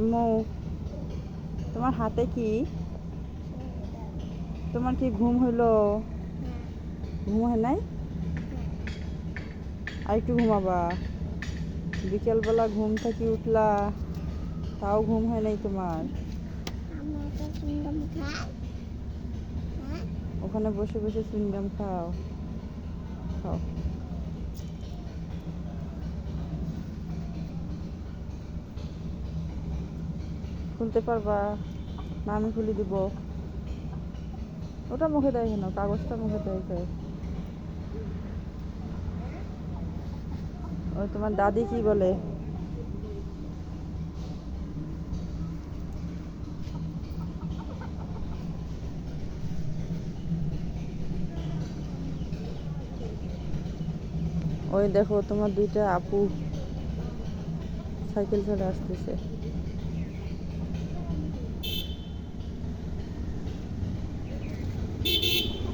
আম্মু, তোমার হাতে কি? তোমার কি ঘুম হইলো? ঘুম হয় নাই? আর একটু ঘুমাবা। বিকেলবেলা ঘুম থেকে উঠলা, তাও ঘুম হয় নাই তোমার। ওখানে বসে বসে চুইংগাম খাও। খাও। খুলতে পারবা না? আমি খুলে দিব। ওটা মুখে দেয় কেন? কাগজটা মুখে দেয় কে? ওই তোমার দাদি কি বলে? ওই দেখো তোমার দুইটা আপু সাইকেল চলে আসতেছে।